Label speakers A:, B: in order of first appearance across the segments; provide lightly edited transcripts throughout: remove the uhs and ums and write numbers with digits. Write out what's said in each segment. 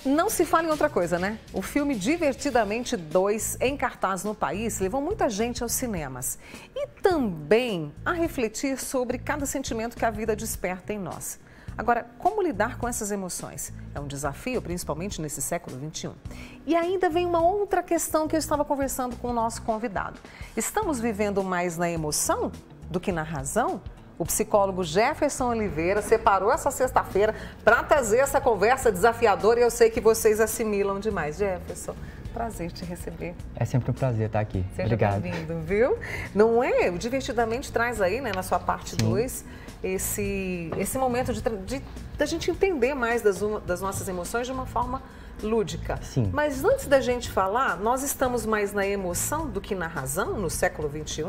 A: Não se fala em outra coisa, né? O filme Divertidamente 2, em cartaz no país, levou muita gente aos cinemas. E também a refletir sobre cada sentimento que a vida desperta em nós. Agora, como lidar com essas emoções? É um desafio, principalmente nesse século XXI. E ainda vem uma outra questão que eu estava conversando com o nosso convidado. Estamos vivendo mais na emoção do que na razão? O psicólogo Jefferson Oliveira separou essa sexta-feira para trazer essa conversa desafiadora e eu sei que vocês assimilam demais. Jefferson, prazer te receber.
B: É sempre um prazer estar aqui.
A: Seja
B: Obrigado.
A: bem-vindo, viu? Não é? O Divertidamente traz aí, né, na sua parte 2, esse momento da gente entender mais das nossas emoções de uma forma lúdica.
B: Sim.
A: Mas antes da gente falar, nós estamos mais na emoção do que na razão no século XXI?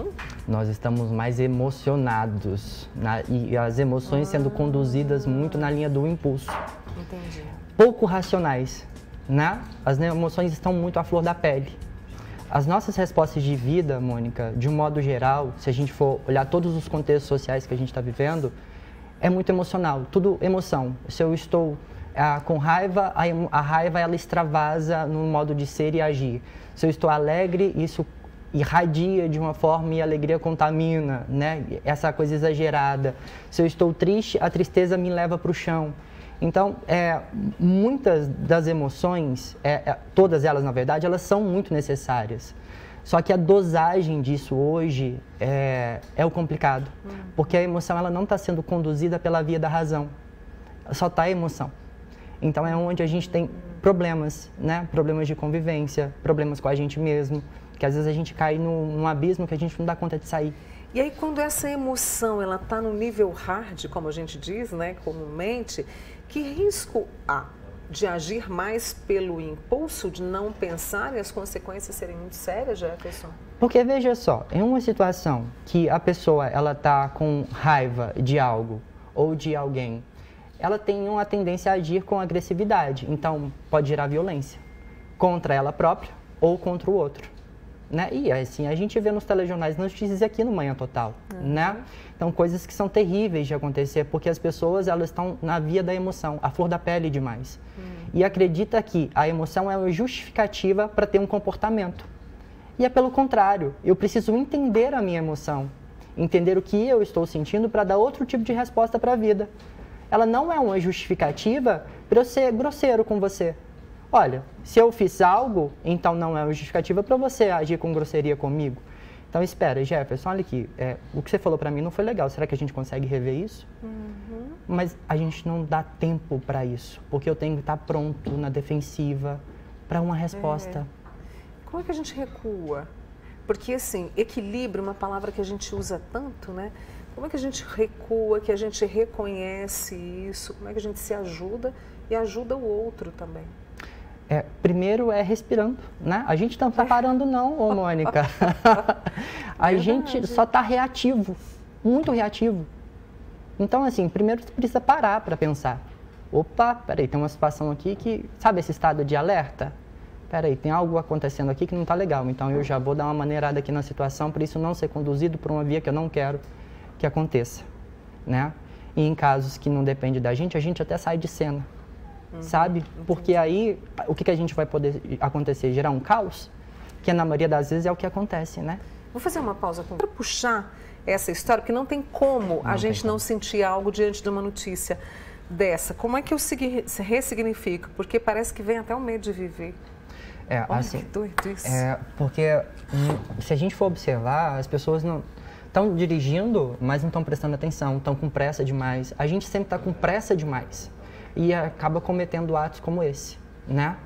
B: Nós estamos mais emocionados e as emoções sendo conduzidas muito na linha do impulso.
A: Entendi.
B: Pouco racionais, né? As emoções estão muito à flor da pele. As nossas respostas de vida, Mônica, de um modo geral, se a gente for olhar todos os contextos sociais que a gente está vivendo, é muito emocional, tudo emoção. Se eu estou com raiva, a raiva ela extravasa no modo de ser e agir. Se eu estou alegre, isso irradia de uma forma e a alegria contamina, né? Essa coisa exagerada. Se eu estou triste, a tristeza me leva para o chão. Então, muitas das emoções, todas elas, na verdade, elas são muito necessárias. Só que a dosagem disso hoje é o complicado. Porque a emoção ela não está sendo conduzida pela via da razão. Só está a emoção. Então, é onde a gente tem problemas, né? Problemas de convivência, problemas com a gente mesmo, que às vezes a gente cai num abismo que a gente não dá conta de sair.
A: E aí, quando essa emoção ela está no nível hard, como a gente diz, né, comumente, que risco há de agir mais pelo impulso, de não pensar e as consequências serem muito sérias, Jefferson?
B: Porque, veja só, em uma situação que a pessoa ela está com raiva de algo ou de alguém, ela tem uma tendência a agir com agressividade, então pode gerar violência contra ela própria ou contra o outro, né? E assim, a gente vê nos telejornais notícias aqui no Manhã Total, né? Então, coisas que são terríveis de acontecer, porque as pessoas elas estão na via da emoção, à flor da pele demais. E acredita que a emoção é uma justificativa para ter um comportamento. E é pelo contrário, eu preciso entender a minha emoção, entender o que eu estou sentindo para dar outro tipo de resposta para a vida. Ela não é uma justificativa para eu ser grosseiro com você. Olha, se eu fiz algo, então não é uma justificativa para você agir com grosseria comigo. Então, espera, Jefferson, olha aqui, o que você falou para mim não foi legal. Será que a gente consegue rever isso? Mas a gente não dá tempo para isso, porque eu tenho que estar pronto na defensiva para uma resposta.
A: Como é que a gente recua? Porque, assim, equilíbrio é uma palavra que a gente usa tanto, né? Como é que a gente recua, que a gente reconhece isso? Como é que a gente se ajuda e ajuda o outro também?
B: Primeiro respirando, né? A gente não está parando não, ô Mônica. A gente só está reativo, muito reativo. Então, assim, primeiro você precisa parar para pensar. Opa, peraí, tem uma situação aqui que, sabe esse estado de alerta? Peraí, tem algo acontecendo aqui que não está legal, então eu já vou dar uma maneirada aqui na situação para isso não ser conduzido por uma via que eu não quero que aconteça, né? E em casos que não depende da gente, a gente até sai de cena. Sabe? Porque aí, o que a gente vai poder acontecer? Gerar um caos? Que na maioria das vezes é o que acontece, né?
A: Vou fazer uma pausa para puxar essa história, porque não tem como a gente não sentir algo diante de uma notícia dessa. Como é que eu ressignifico? Porque parece que vem até o medo de viver. Olha,
B: assim,
A: que doido isso.
B: Porque se a gente for observar, as pessoas não estão dirigindo, mas não estão prestando atenção, estão com pressa demais. A gente sempre está com pressa demais. E acaba cometendo atos como esse, né?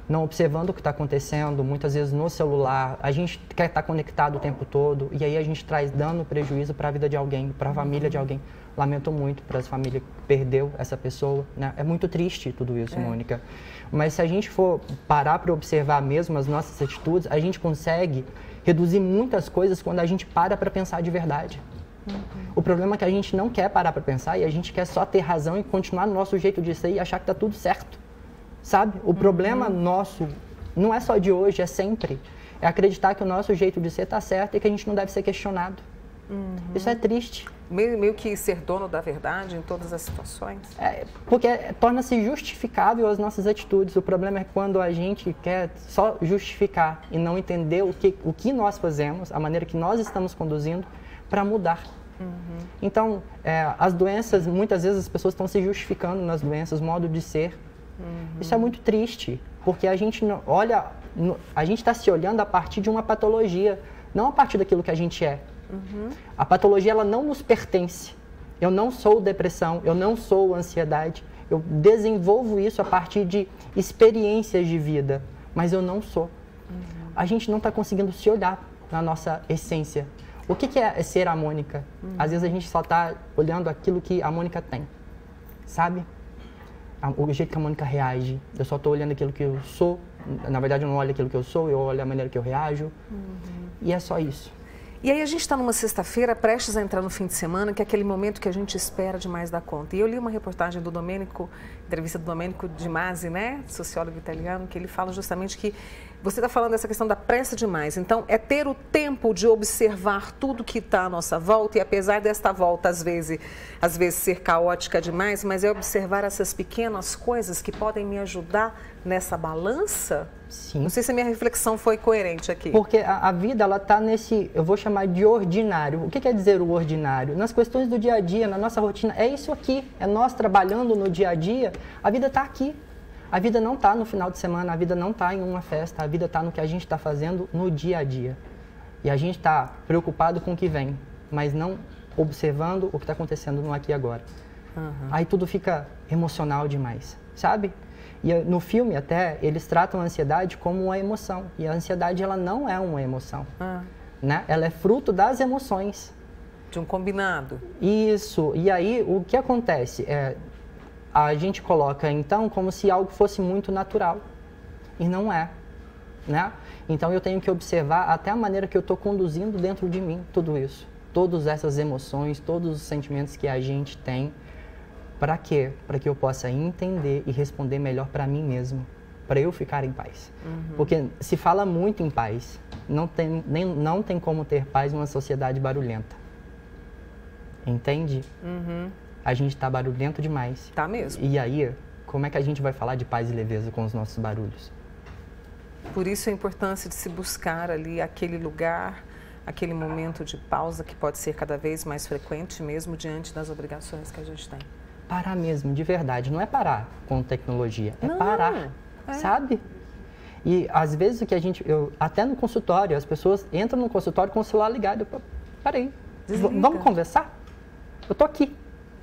B: Não observando o que está acontecendo, muitas vezes no celular, a gente quer estar conectado o tempo todo e aí a gente traz dano, prejuízo para a vida de alguém, para a família de alguém. Lamento muito para as famílias que perdeu essa pessoa, né? É muito triste tudo isso, Mônica. Mas se a gente for parar para observar mesmo as nossas atitudes, a gente consegue reduzir muitas coisas quando a gente para pensar de verdade. O problema é que a gente não quer parar para pensar e a gente quer só ter razão e continuar no nosso jeito de ser e achar que está tudo certo, sabe? O problema nosso não é só de hoje, é sempre. É acreditar que o nosso jeito de ser está certo e que a gente não deve ser questionado. Isso é triste.
A: Meio que ser dono da verdade em todas as situações?
B: Porque torna-se justificável as nossas atitudes. O problema é quando a gente quer só justificar e não entender o que nós fazemos, a maneira que nós estamos conduzindo para mudar. Então, as doenças, muitas vezes as pessoas estão se justificando nas doenças, modo de ser. Isso é muito triste, porque a gente não olha, a gente está se olhando a partir de uma patologia, não a partir daquilo que a gente é. A patologia, ela não nos pertence. Eu não sou depressão, eu não sou ansiedade. Eu desenvolvo isso a partir de experiências de vida, mas eu não sou. A gente não está conseguindo se olhar na nossa essência. O que é ser a Mônica? Às vezes a gente só está olhando aquilo que a Mônica tem, sabe? O jeito que a Mônica reage. Eu só estou olhando aquilo que eu sou. Na verdade, eu não olho aquilo que eu sou, eu olho a maneira que eu reajo. E é só isso.
A: E aí a gente está numa sexta-feira, prestes a entrar no fim de semana, que é aquele momento que a gente espera demais da conta. E eu li uma reportagem do Domênico, entrevista do Domênico de Masi, né, sociólogo italiano, que ele fala justamente que você está falando dessa questão da pressa demais. Então, é ter o tempo de observar tudo que está à nossa volta, e apesar desta volta, às vezes ser caótica demais, mas é observar essas pequenas coisas que podem me ajudar nessa balança.
B: Sim.
A: Não sei se a minha reflexão foi coerente aqui.
B: Porque a vida, ela está nesse, eu vou chamar de ordinário. O que quer dizer o ordinário? Nas questões do dia a dia, na nossa rotina, é isso aqui. É nós trabalhando no dia a dia, a vida está aqui. A vida não está no final de semana, a vida não está em uma festa, a vida está no que a gente está fazendo no dia a dia. E a gente está preocupado com o que vem, mas não observando o que está acontecendo no aqui e agora. Aí tudo fica emocional demais, sabe? E no filme até, eles tratam a ansiedade como uma emoção. E a ansiedade, ela não é uma emoção, né? Ela é fruto das emoções.
A: De um combinado.
B: Isso. E aí, o que acontece? A gente coloca, então, como se algo fosse muito natural. E não é, né? Então, eu tenho que observar até a maneira que eu estou conduzindo dentro de mim tudo isso. Todas essas emoções, todos os sentimentos que a gente tem. Para quê? Para que eu possa entender e responder melhor para mim mesmo. Para eu ficar em paz. Porque se fala muito em paz. Não tem como ter paz numa sociedade barulhenta. Entende? A gente está barulhento demais.
A: Tá mesmo.
B: E aí, como é que a gente vai falar de paz e leveza com os nossos barulhos?
A: Por isso a importância de se buscar ali aquele lugar, aquele momento de pausa que pode ser cada vez mais frequente mesmo diante das obrigações que a gente tem.
B: Parar mesmo, de verdade. Não é parar com tecnologia, é parar, sabe? E às vezes o que até no consultório, as pessoas entram no consultório com o celular ligado. Parei, vamos conversar? Eu tô aqui.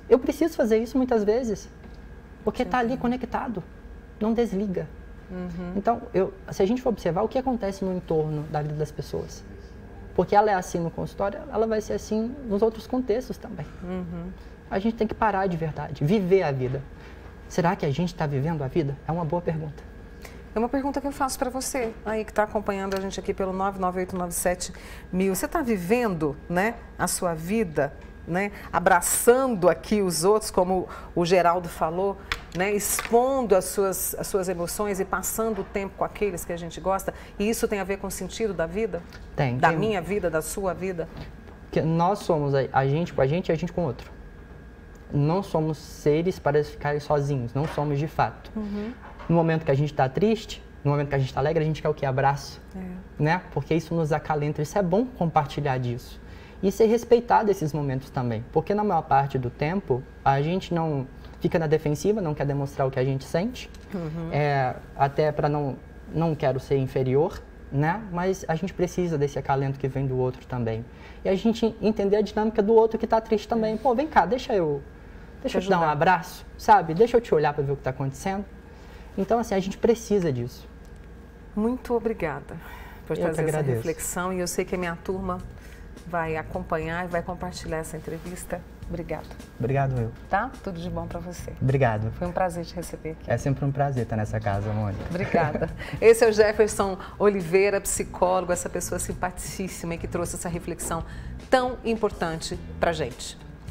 B: Eu preciso fazer isso muitas vezes, porque está ali conectado, não desliga. Então, se a gente for observar o que acontece no entorno da vida das pessoas, porque ela é assim no consultório, ela vai ser assim nos outros contextos também. A gente tem que parar de verdade, viver a vida. Será que a gente está vivendo a vida? É uma boa pergunta.
A: É uma pergunta que eu faço para você, aí que está acompanhando a gente aqui pelo 99897.000. Você está vivendo, né, a sua vida, né, abraçando aqui os outros, como o Geraldo falou, né, expondo as suas emoções e passando o tempo com aqueles que a gente gosta? E isso tem a ver com o sentido da vida? Da minha vida, da sua vida?
B: Porque nós somos a gente com a gente e a gente com o outro. Não somos seres para ficarem sozinhos, não somos de fato. No momento que a gente está triste, no momento que a gente está alegre, a gente quer o quê? Abraço, né? Porque isso nos acalenta, isso é bom compartilhar disso. E ser respeitado esses momentos também, porque na maior parte do tempo, a gente não fica na defensiva, não quer demonstrar o que a gente sente, até para não quero ser inferior, né? Mas a gente precisa desse acalento que vem do outro também. E a gente entender a dinâmica do outro que está triste também. Pô, vem cá, deixa eu te dar um abraço, sabe? Deixa eu te olhar para ver o que está acontecendo. Então, assim, a gente precisa disso.
A: Muito obrigada por trazer essa reflexão. E eu sei que a minha turma vai acompanhar e vai compartilhar essa entrevista. Obrigada.
B: Obrigado, eu.
A: Tá? Tudo de bom para você.
B: Obrigado.
A: Foi um prazer te receber aqui.
B: É sempre um prazer estar nessa casa, Mônica.
A: Obrigada. Esse é o Jefferson Oliveira, psicólogo, essa pessoa simpaticíssima e que trouxe essa reflexão tão importante para a gente.